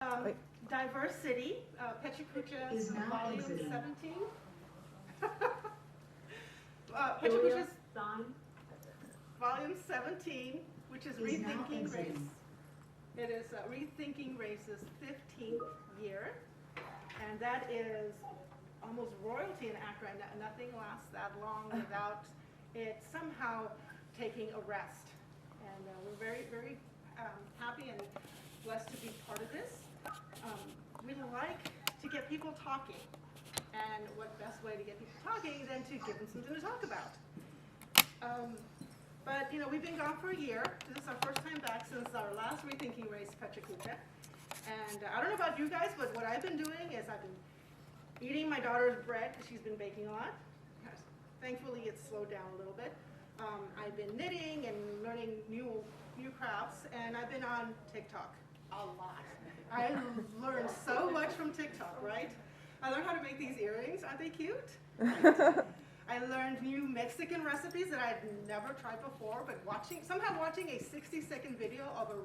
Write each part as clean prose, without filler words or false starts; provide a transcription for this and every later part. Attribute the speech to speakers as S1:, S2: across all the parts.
S1: Um, DiverseCity, PechaKucha
S2: Is now
S1: Volume
S2: exiting.
S1: 17. PechaKucha's Volume 17, which is
S2: Is now
S1: Rethinking Race.
S2: exiting.
S1: It is Rethinking Race's 15th year, and that is almost royalty in Akron. Nothing lasts that long without it somehow taking a rest. And we're very, very happy and blessed to be part of this. We like to get people talking, and what best way to get people talking than to give them something to talk about. But you know, we've been gone for a year. This is our first time back since our last Rethinking Race, PechaKucha. And I don't know about you guys, but what I've been doing is I've been eating my daughter's bread because she's been baking a lot. Thankfully, it's slowed down a little bit. I've been knitting and learning new crafts, and I've been on TikTok a lot. I learned so much from TikTok, right? I learned how to make these earrings. Aren't they cute? Right. I learned new Mexican recipes that I'd never tried before, but somehow watching a 60-second video of a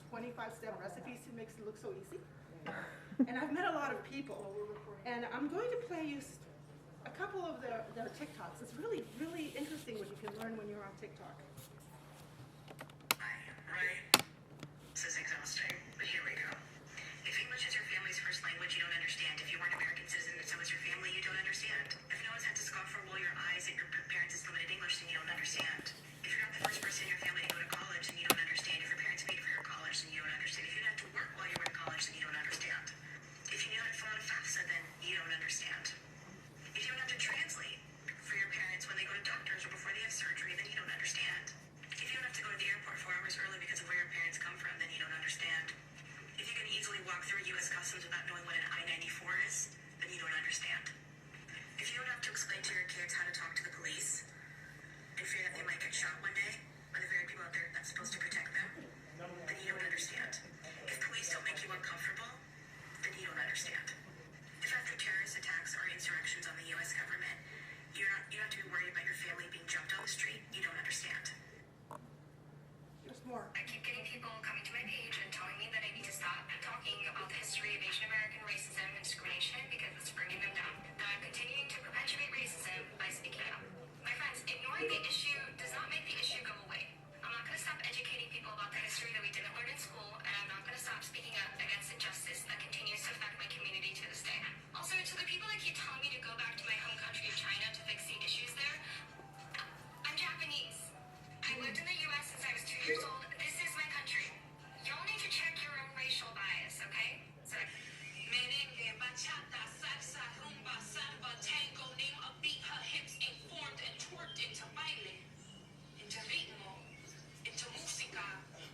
S1: 25-step recipe makes it look so easy. And I've met a lot of people, and I'm going to play you a couple of their TikToks. It's really, really interesting what you can learn when you're on TikTok.
S3: Right. This is exhausting, but here we go. If English is your family's first language, you don't understand. If you weren't an American citizen and so is your family, you don't understand. If no one's had to scoff or roll your eyes at your parents' limited English, then you don't understand. If you're not the first person in your family to go to college, then you don't understand. If your parents paid for your college, then you don't understand. If you didn't have to work while you were in college, then you don't understand. If you knew how to fill out a FAFSA, then you don't understand. If you don't have to translate for your parents when they go to doctors or before they have surgery, then you don't understand. If you don't have to go to the airport 4 hours early because of where your parents come from, then you don't understand. If you can easily walk through U.S. Customs without knowing what an I-94 is, then you don't understand. If you don't have to explain to your kids how to talk to the police and fear that they might get shot one day by the very people out there that's supposed to protect them, then you don't understand. If police don't make you uncomfortable, then you don't understand. If after terrorist attacks or insurrections on the U.S. government, you don't have to be worried about your family being jumped on the street, you don't understand.
S1: There's more.
S3: I keep getting people coming to my page and telling me that I need to stop talking about the history of Asian American racism and discrimination because it's bringing them down. That I'm continuing to perpetuate racism by speaking out. My friends, ignoring the issue does not make the issue go away. I'm not going to stop educating people about the history that we didn't learn in school, and I'm not going to stop speaking up against injustice that continues to affect my community to this day. Also, to the people that keep telling me to go back to my home country of China to fix the issues there, I'm Japanese. I lived in the U.S. since I was 2 years old. This is my country. Y'all need to check your own racial bias, okay? So, merengue, bachata, salsa, rumba, samba, tango, name a beat, her hips ain't formed and twerked into baile, into ritmo, into música.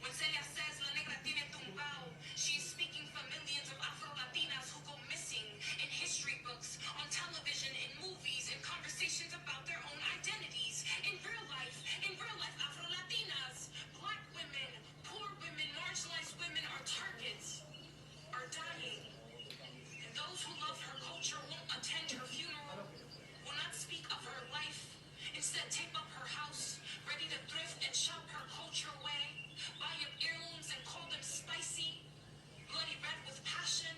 S3: When Celia says La Negra tiene tumbao, she's speaking for millions of Afro-Latinas who go missing in history books, on television, in movies, in conversations about their own identities. In real life, Afro-Latinas, black women, poor women, marginalized women are targets, are dying. And those who love her culture won't attend her funeral, will not speak of her life, instead tape up her house, ready to thrift and shop her culture away, buy up heirlooms and call them spicy, bloody red with passion.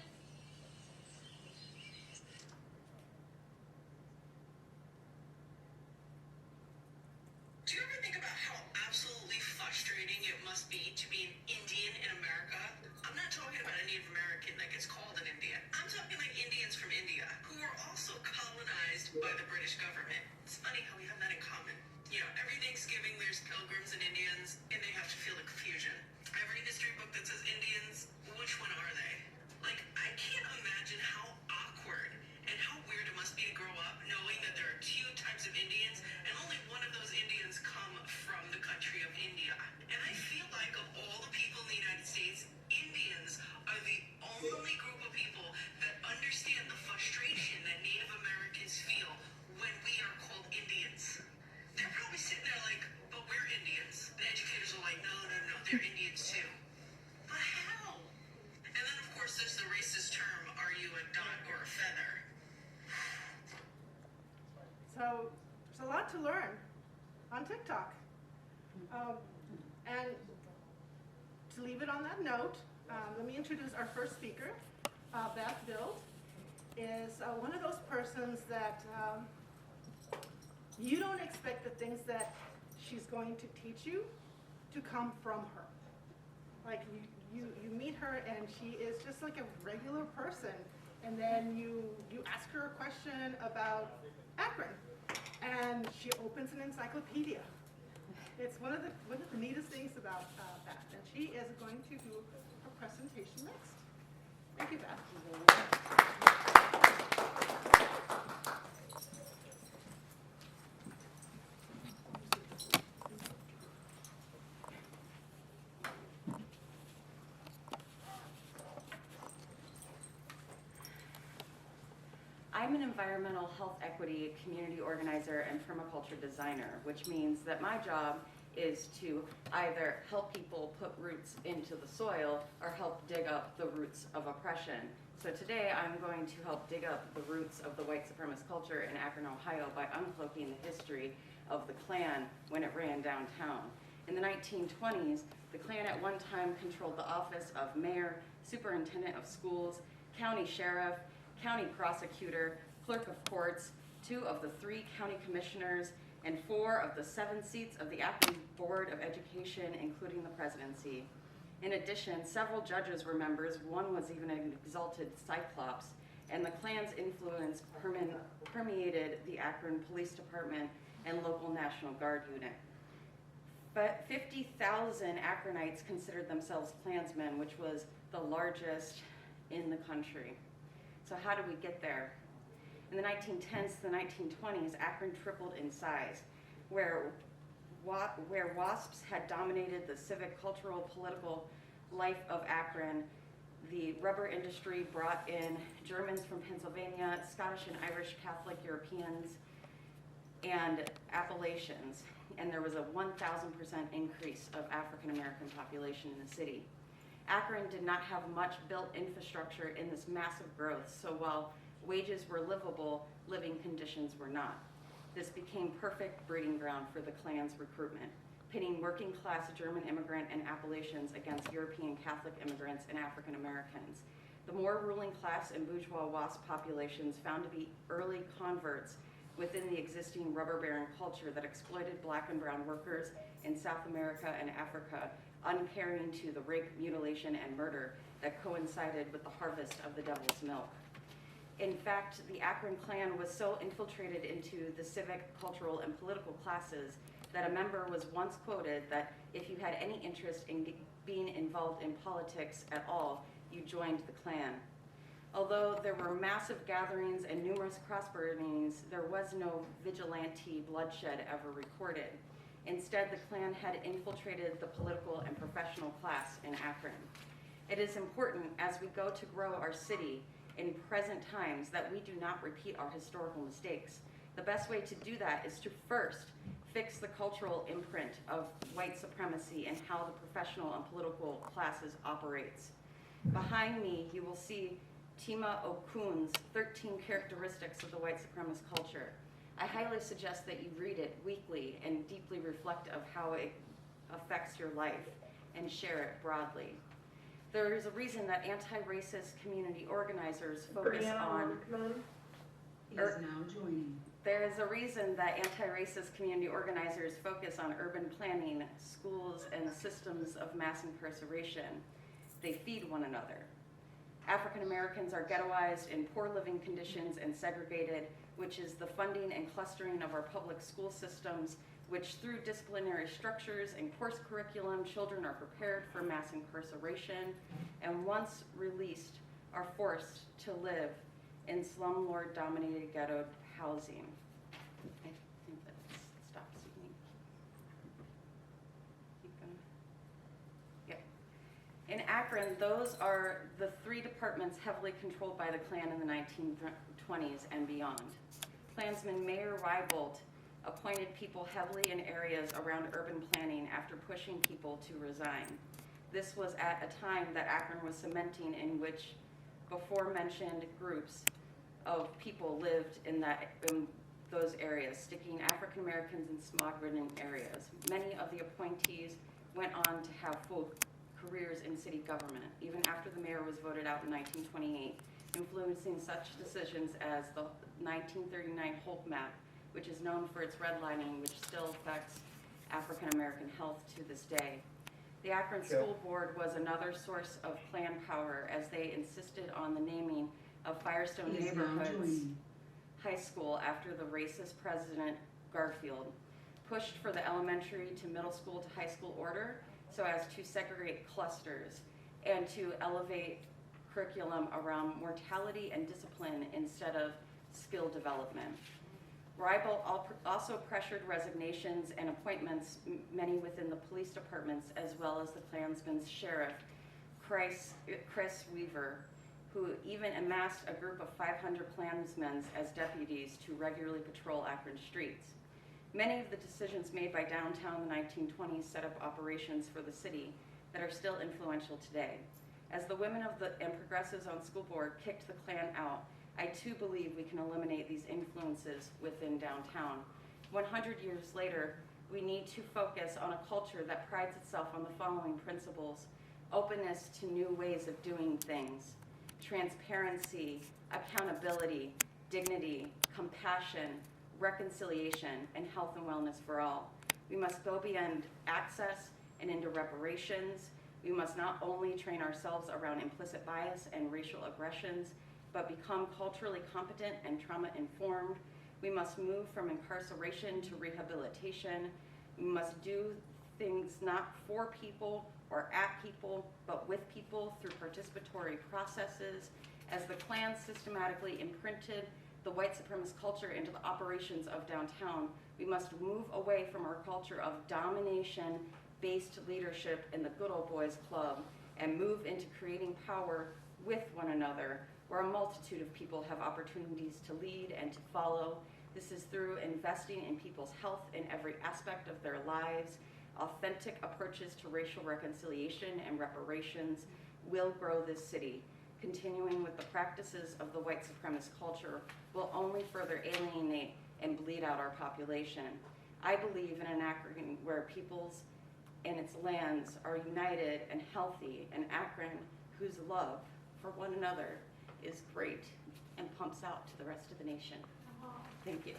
S3: Do you ever think about how absolutely frustrating it must be to be an Indian in America? I'm not talking about a Native American that gets called an Indian. I'm talking like Indians from India who were also colonized by the British government. It's funny how we have that in common. You know, every Thanksgiving there's pilgrims and Indians, and they have to feel the confusion. Every history book that says Indians, which one are they? Like, I can't imagine how awkward and how weird it must be to grow up knowing that there are two types of Indians, and only one of those Indians come from the country of India. And I feel like of all the people in the United States, Indians are the only group of people that understand the frustration that Native Americans feel when we are called Indians. They're probably sitting there like, but we're Indians. The educators are like, no, they're Indians too. But how? And then of course there's the racist term, are you a dot or a feather?
S1: So there's a lot to learn on TikTok. And to leave it on that note, Let me introduce our first speaker. Beth Vild is one of those persons that you don't expect the things that she's going to teach you to come from her. Like you meet her and she is just like a regular person, and then you ask her a question about Akron, and she opens an encyclopedia. It's one of the neatest things about Beth, and she is going to do her presentation next. Thank you, Beth.
S2: I'm an environmental health equity community organizer and permaculture designer, which means that my job is to either help people put roots into the soil or help dig up the roots of oppression. So today I'm going to help dig up the roots of the white supremacist culture in Akron, Ohio by uncloaking the history of the Klan when it ran downtown. In the 1920s, the Klan at one time controlled the office of mayor, superintendent of schools, county sheriff, county prosecutor, clerk of courts, 2 of the 3 county commissioners, and 4 of the 7 seats of the Akron Board of Education, including the presidency. In addition, several judges were members. One was even an exalted cyclops, and the Klan's influence permeated the Akron Police Department and local National Guard unit. But 50,000 Akronites considered themselves Klansmen, which was the largest in the country. So how did we get there? In the 1910s to the 1920s, Akron tripled in size. Where WASPs had dominated the civic, cultural, political life of Akron, the rubber industry brought in Germans from Pennsylvania, Scottish and Irish Catholic Europeans, and Appalachians. And there was a 1,000% increase of African American population in the city. Akron did not have much built infrastructure in this massive growth, so while wages were livable, living conditions were not. This became perfect breeding ground for the Klan's recruitment, pitting working class German immigrant and Appalachians against European Catholic immigrants and African Americans. The more ruling class and bourgeois WASP populations found to be early converts within the existing rubber baron culture that exploited black and brown workers in South America and Africa, uncaring to the rape, mutilation, and murder that coincided with the harvest of the devil's milk. In fact, the Akron Klan was so infiltrated into the civic, cultural, and political classes that a member was once quoted that if you had any interest in being involved in politics at all, you joined the Klan. Although there were massive gatherings and numerous cross burnings, there was no vigilante bloodshed ever recorded. Instead, the Klan had infiltrated the political and professional class in Akron. It is important as we go to grow our city in present times that we do not repeat our historical mistakes. The best way to do that is to first fix the cultural imprint of white supremacy and how the professional and political classes operates. Behind me, you will see Tima Okun's 13 characteristics of the white supremacist culture. I highly suggest that you read it weekly and deeply reflect of how it affects your life and share it broadly. There is a reason that anti-racist community organizers focus on...
S4: Is now joining.
S2: There is a reason that anti-racist community organizers focus on urban planning, schools, and systems of mass incarceration. They feed one another. African Americans are ghettoized in poor living conditions and segregated, which is the funding and clustering of our public school systems, which through disciplinary structures and course curriculum, children are prepared for mass incarceration, and once released, are forced to live in slumlord-dominated ghetto housing. I think that stops me. Keep going. Yep. In Akron, those are the 3 departments heavily controlled by the Klan in the 1920s and beyond. Klansman Mayor Reibold appointed people heavily in areas around urban planning after pushing people to resign. This was at a time that Akron was cementing in which before mentioned groups of people lived in those areas, sticking African Americans in smog-ridden areas. Many of the appointees went on to have full careers in city government, even after the mayor was voted out in 1928, influencing such decisions as the 1939 Holt map, which is known for its redlining, which still affects African American health to this day. The Akron School Board was another source of Klan power, as they insisted on the naming of Firestone
S4: He is now
S2: Neighborhoods
S4: joining.
S2: High School after the racist President Garfield, pushed for the elementary to middle school to high school order so as to segregate clusters and to elevate curriculum around mortality and discipline instead of skill development. Rival also pressured resignations and appointments, many within the police departments, as well as the Klansman's sheriff, Chris Weaver, who even amassed a group of 500 Klansmen as deputies to regularly patrol Akron streets. Many of the decisions made by downtown in the 1920s set up operations for the city that are still influential today. As the women and progressives on school board kicked the Klan out, I too believe we can eliminate these influences within downtown. 100 years later, we need to focus on a culture that prides itself on the following principles: openness to new ways of doing things, transparency, accountability, dignity, compassion, reconciliation, and health and wellness for all. We must go beyond access and into reparations. We must not only train ourselves around implicit bias and racial aggressions, but become culturally competent and trauma-informed. We must move from incarceration to rehabilitation. We must do things not for people or at people, but with people through participatory processes. As the Klan systematically imprinted the white supremacist culture into the operations of downtown, we must move away from our culture of domination-based leadership in the good old boys club and move into creating power with one another, where a multitude of people have opportunities to lead and to follow. This is through investing in people's health in every aspect of their lives. Authentic approaches to racial reconciliation and reparations will grow this city. Continuing with the practices of the white supremacist culture will only further alienate and bleed out our population. I believe in an Akron where peoples and its lands are united and healthy, an Akron whose love for one another is great and pumps out to the rest of the nation. Thank you.